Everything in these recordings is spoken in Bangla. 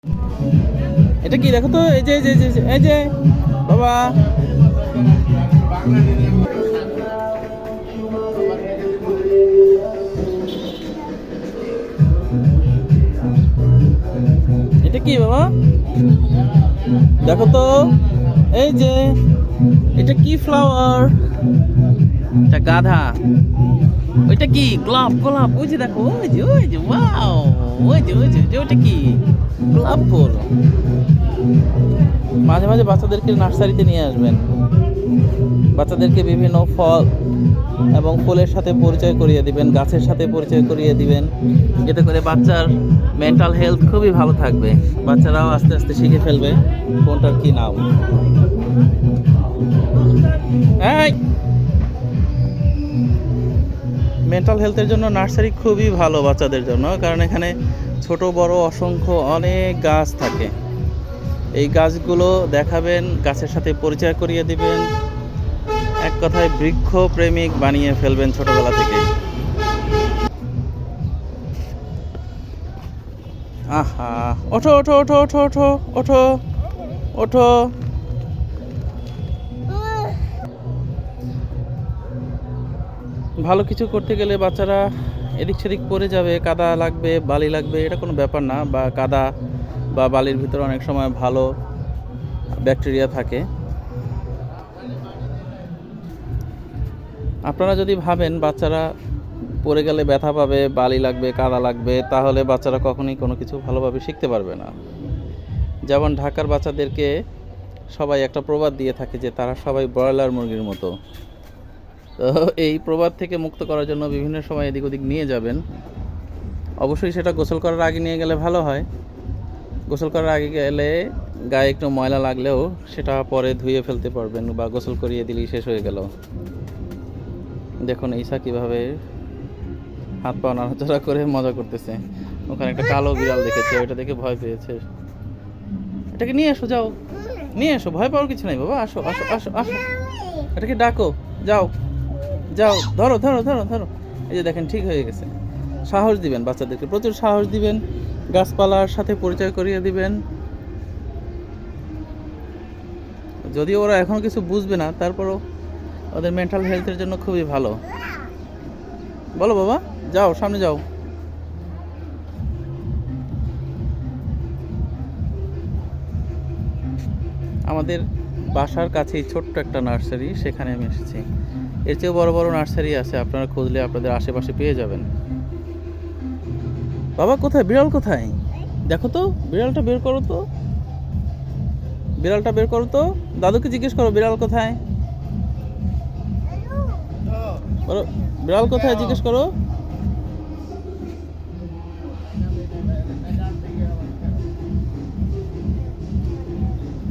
এটা কি দেখো তো, এই যে এই যে এই যে এই যে বাবা, এটা কি বাবা দেখো তো, এই যে এটা কি ফ্লাওয়ার, এটা গাধা, ওইটা কি গোলাপ, গোলাপ ওই যে দেখো, ওই যে ওই যে ওয়াও, ওই যে ওই যে ওইটা কি গোলাপ ফুল। মাঝে মাঝে বাচ্চাদেরকে নার্সারিতে নিয়ে আসবেন, বাচ্চাদেরকে বিভিন্ন ফল এবং ফুলের সাথে পরিচয় করিয়ে দিবেন, গাছের সাথে পরিচয় করিয়ে দিবেন, এতে করে বাচ্চার মেন্টাল হেলথ খুবই ভালো থাকবে। বাচ্চারাও আস্তে আস্তে শিখে ফেলবে কোনটার কি নাম। মেন্টাল হেলথের জন্য নার্সারি খুবই ভালো বাচ্চাদের জন্য, কারণ এখানে ছোট বড় অসংখ্য অনেক গাছ থাকে। এই গাছগুলো দেখাবেন, গাছের সাথে পরিচয় করিয়ে দিবেন, এক কথায় বৃক্ষ প্রেমিক বানিয়ে ফেলবেন ছোটবেলা থেকে। আহা, ওঠো ওঠো ওঠো ওঠো ওঠো ওঠো ওঠো। ভালো কিছু করতে গেলে বাচ্চারা এদিক সেদিক পড়ে যাবে, কাদা লাগবে, বালি লাগবে, এটা কোনো ব্যাপার না। বা কাদা বা বালির ভিতরে অনেক সময় ভালো ব্যাকটেরিয়া থাকে। আপনারা যদি ভাবেন বাচ্চারা পড়ে গেলে ব্যথা পাবে, বালি লাগবে, কাদা লাগবে, তাহলে বাচ্চারা কখনোই কোনো কিছু ভালোভাবে শিখতে পারবে না। যেমন ঢাকার বাচ্চাদেরকে সবাই একটা প্রবাদ দিয়ে থাকে যে তারা সবাই ব্রয়লার মুরগির মতো। তো এই প্রবাদ থেকে মুক্ত করার জন্য বিভিন্ন সময় এদিক ওদিক নিয়ে যাবেন। অবশ্যই সেটা গোসল করার আগে নিয়ে গেলে ভালো হয়। গোসল করার আগে গেলে গায়ে একটু ময়লা লাগলেও সেটা পরে ধুয়ে ফেলতে পারবেন, বা গোসল করিয়ে দিলেই শেষ হয়ে গেল। দেখুন ঈশা কীভাবে হাত পা নাড়াচাড়া করে মজা করতেছে। ওখানে একটা কালো বিড়াল দেখেছে, ওইটা দেখে ভয় পেয়েছে। এটাকে নিয়ে এসো, যাও নিয়ে এসো, ভয় পাওয়ার কিছু নাই বাবা, আসো আসো আসো আসো, এটাকে ডাকো, যাও যাও, ধরো ধরো ধরো ধরো। এই যে দেখেন ঠিক হয়ে গেছে। সাহস দিবেন বাচ্চাদেরকে, প্রচুর সাহস দিবেন, গাছপালার সাথে পরিচয় করিয়ে দিবেন। যদিও ওরা এখনো কিছু বুঝবে না, তারপরও ওদের মেন্টাল হেলথের জন্য খুবই ভালো। বলো বাবা, যাও সামনে যাও। আমাদের বাসার কাছেই ছোট্ট একটা নার্সারি, সেখানে আমি এসেছি। এর চেয়েও বড় বড় নার্সারি আছে, আপনারা খুঁজলে আপনাদের আশেপাশে পেয়ে যাবেন। বাবা কোথায়, বিড়াল কোথায়? দেখো তো, বিড়ালটা বের করো তো, বিড়ালটা বের করো তো, দাদুকে জিজ্ঞেস করো বিড়াল কোথায়, বলো বিড়াল কোথায় জিজ্ঞেস করো।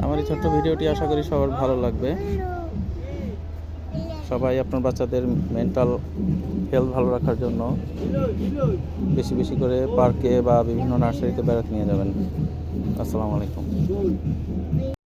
আমার এই ছোট্ট ভিডিওটি আশা করি সবার ভালো লাগবে। সবাই আপনার বাচ্চাদের মেন্টাল হেলথ ভালো রাখার জন্য বেশি বেশি করে পার্কে বা বিভিন্ন নার্সারিতে বেড়াতে নিয়ে যাবেন। আসসালামু আলাইকুম।